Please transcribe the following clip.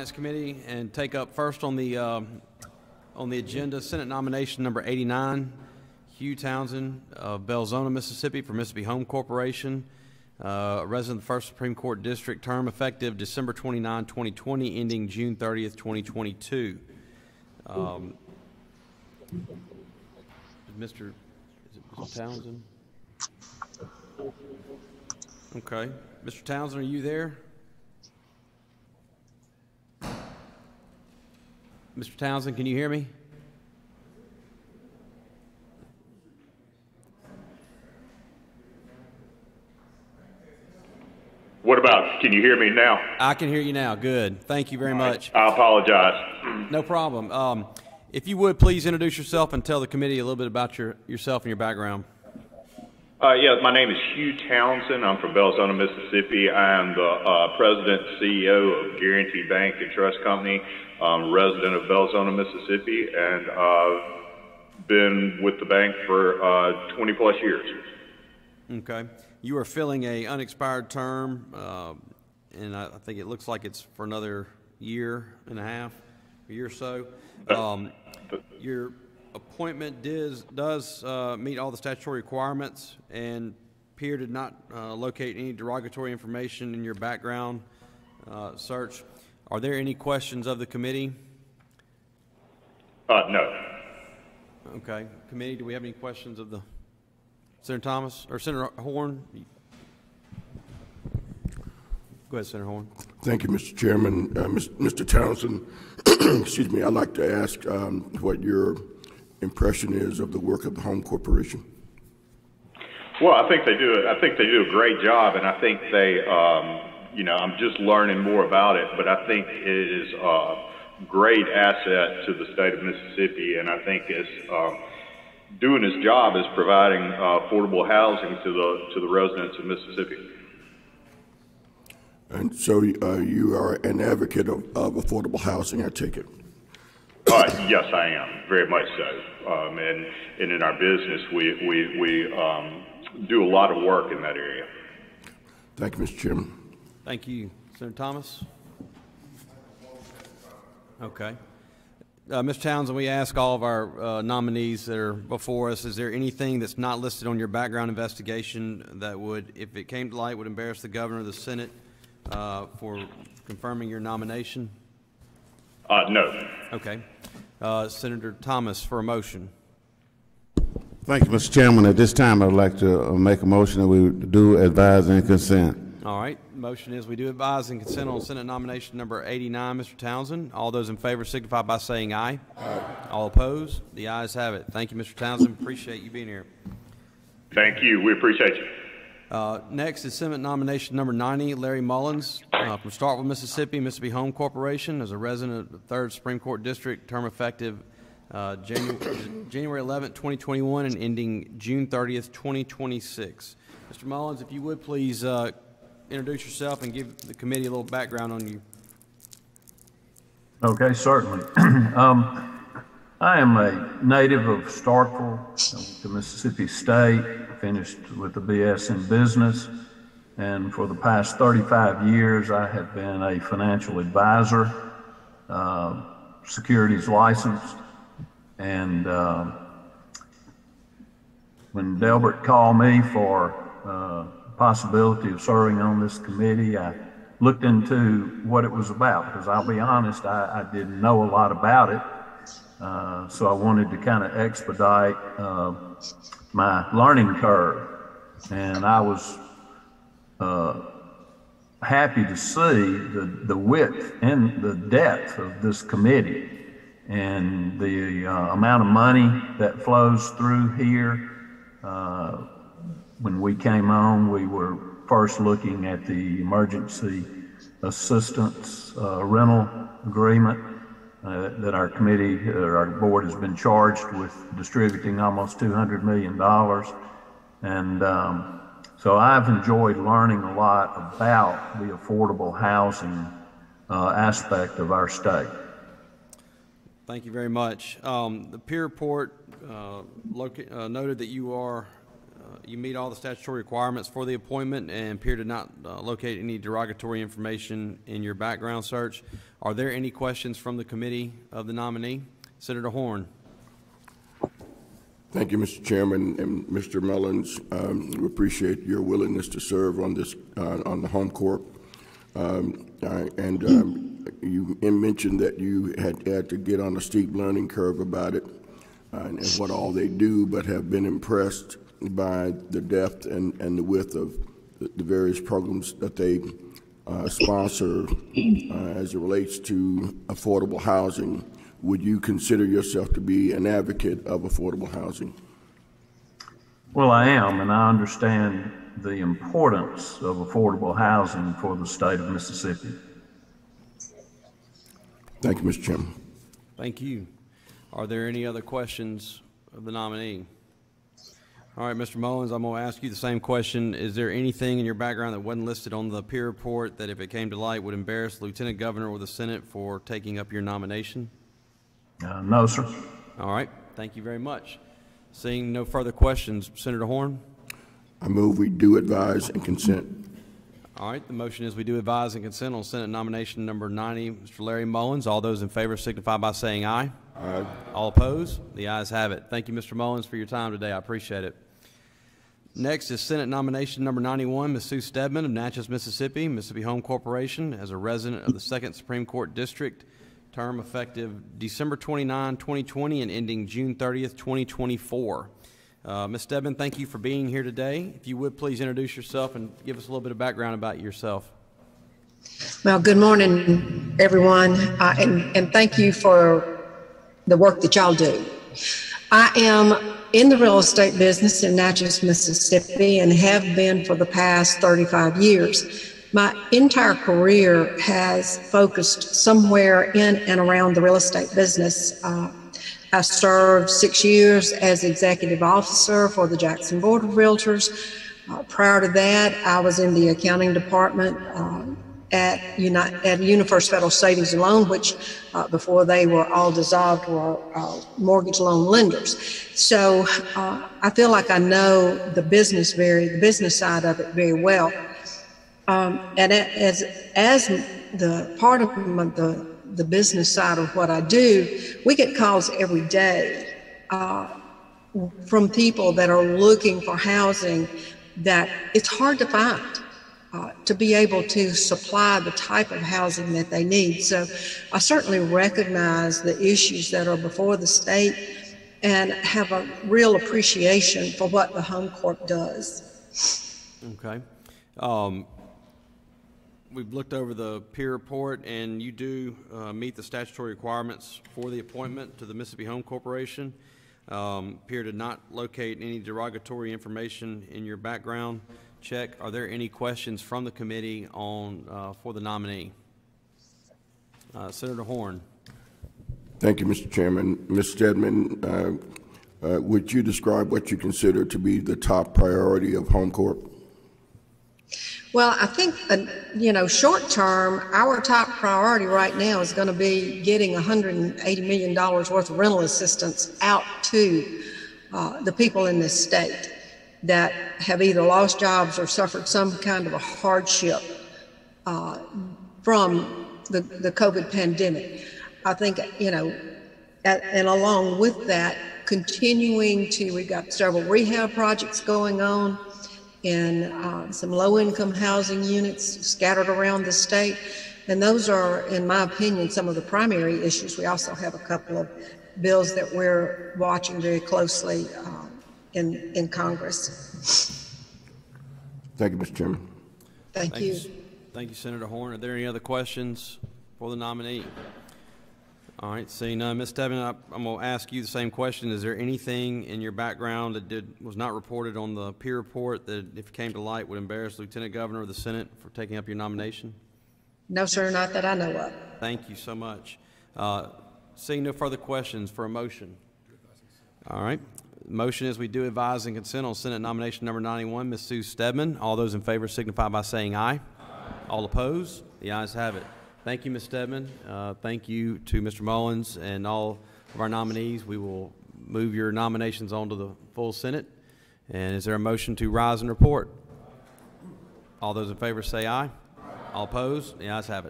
Committee and take up first on the agenda Senate nomination number 89, Hugh Townsend of Belzona, Mississippi, for Mississippi Home Corporation, resident of the 1st Supreme Court District, term effective December 29, 2020, ending June 30th, 2022. Mr. Townsend? Okay. Mr. Townsend, are you there? Mr. Townsend, can you hear me? What about, can you hear me now? I can hear you now. Good. Thank you very much. I apologize. No problem. If you would, please introduce yourself and tell the committee a little bit about yourself and your background. Yeah, my name is Hugh Townsend. I'm from Belzona, Mississippi. I am the president and CEO of Guarantee Bank and Trust Company. I'm a resident of Belzona, Mississippi, and been with the bank for 20 plus years. Okay. You are filling a unexpired term, and I think it looks like it's for another year and a half, a year or so. Your appointment does meet all the statutory requirements, and Peer did not locate any derogatory information in your background search. Are there any questions of the committee? No. Okay. Committee, do we have any questions of the Senator Thomas or Senator Horn? Go ahead, Senator Horn. Thank you, Mr. Chairman. Mr. Townsend, excuse me, I'd like to ask what your impression is of the work of the Home Corporation. Well, I think they do a great job, and I think they, I'm just learning more about it, but I think it is a great asset to the state of Mississippi, and I think it's doing its job is providing affordable housing to the residents of Mississippi. And so you are an advocate of affordable housing, I take it? Yes, I am, very much so. And in our business, we do a lot of work in that area. Thank you, Mr. Chairman. Thank you. Senator Thomas? Okay. Mr. Townsend, we ask all of our nominees that are before us, is there anything that's not listed on your background investigation that would, if it came to light, would embarrass the governor of the Senate for confirming your nomination? No. Okay. Senator Thomas, for a motion. Thank you, Mr. Chairman. At this time, I'd like to make a motion that we do advise and consent. All right. Motion is we do advise and consent on Senate nomination number 89, Mr. Townsend. All those in favor signify by saying aye. Aye. All opposed? The ayes have it. Thank you, Mr. Townsend. Appreciate you being here. Thank you. We appreciate you. Next is Senate nomination number 90, Larry Mullins from Starkville, Mississippi Home Corporation, as a resident of the 3rd Supreme Court District, term effective January 11, 2021, and ending June 30th, 2026. Mr. Mullins, if you would please introduce yourself and give the committee a little background on you. Okay, certainly. I am a native of Starkville, the Mississippi State, finished with a BS in business, and for the past 35 years I have been a financial advisor, securities licensed, and when Delbert called me for possibility of serving on this committee, I looked into what it was about, because I'll be honest, I didn't know a lot about it. So I wanted to kind of expedite my learning curve, and I was happy to see the width and the depth of this committee, and the amount of money that flows through here. When we came on, we were first looking at the emergency assistance rental agreement that our committee, or our board, has been charged with distributing almost $200 million. And so I've enjoyed learning a lot about the affordable housing aspect of our state. Thank you very much. The peer report noted that you are you meet all the statutory requirements for the appointment and appear to not locate any derogatory information in your background search. Are there any questions from the committee of the nominee? Senator Horn. Thank you, Mr. Chairman, and Mr. Mullins. We appreciate your willingness to serve on this on the Home Corp. You mentioned that you had to get on a steep learning curve about it and what all they do, but have been impressed by the depth and the width of the various programs that they sponsor as it relates to affordable housing. Would you consider yourself to be an advocate of affordable housing? Well, I am, and I understand the importance of affordable housing for the state of Mississippi. Thank you, Mr. Chairman. Thank you. Are there any other questions of the nominee? All right, Mr. Mullins, I'm going to ask you the same question. Is there anything in your background that wasn't listed on the peer report that, if it came to light, would embarrass the Lieutenant Governor or the Senate for taking up your nomination? No, sir. All right. Thank you very much. Seeing no further questions, Senator Horn? I move we do advise and consent. All right. The motion is we do advise and consent on Senate nomination number 90, Mr. Larry Mullins. All those in favor signify by saying aye. Aye. All opposed? The ayes have it. Thank you, Mr. Mullins, for your time today. I appreciate it. Next is Senate nomination number 91, Ms. Sue Stedman of Natchez, Mississippi, Mississippi Home Corporation, as a resident of the 2nd Supreme Court District, term effective December 29, 2020 and ending June 30th, 2024. Ms. Stedman, thank you for being here today. If you would please introduce yourself and give us a little bit of background about yourself. Well, good morning, everyone, and thank you for the work that y'all do. I am in the real estate business in Natchez, Mississippi, and have been for the past 35 years. My entire career has focused somewhere in and around the real estate business. I served 6 years as executive officer for the Jackson Board of Realtors. Prior to that, I was in the accounting department at UniFirst Federal Savings and Loan, which before they were all dissolved were mortgage loan lenders. So I feel like I know the business side of it very well. And as the part of the business side of what I do, we get calls every day from people that are looking for housing that it's hard to find to be able to supply the type of housing that they need. So I certainly recognize the issues that are before the state and have a real appreciation for what the Home Corp does. Okay. We've looked over the peer report, and you do meet the statutory requirements for the appointment to the Mississippi Home Corporation. Appear to not locate any derogatory information in your background check. Are there any questions from the committee on for the nominee? Senator Horn. Thank you, Mr. Chairman. Ms. Stedman, would you describe what you consider to be the top priority of Home Corp? Well, I think, short term, our top priority right now is going to be getting $180 million worth of rental assistance out to the people in this state that have either lost jobs or suffered some kind of a hardship from the COVID pandemic. I think, and along with that, we've got several rehab projects going on in some low-income housing units scattered around the state. And those are, in my opinion, some of the primary issues. We also have a couple of bills that we're watching very closely in Congress. Thank you, Mr. Chairman. Thank you. Thank you, Senator Horn. Are there any other questions for the nominee? All right, seeing none. Ms. Stedman, I'm going to ask you the same question. Is there anything in your background that was not reported on the peer report that, if it came to light, would embarrass the Lieutenant Governor or the Senate for taking up your nomination? No, sir, not that I know of. Thank you so much. Seeing no further questions, for a motion. All right. The motion is we do advise and consent on Senate nomination number 91, Ms. Sue Stedman. All those in favor signify by saying aye. Aye. All opposed? The ayes have it. Thank you, Ms. Stedman. Thank you to Mr. Mullins and all of our nominees. We will move your nominations on to the full Senate. And is there a motion to rise and report? All those in favor say aye. All opposed? The ayes have it.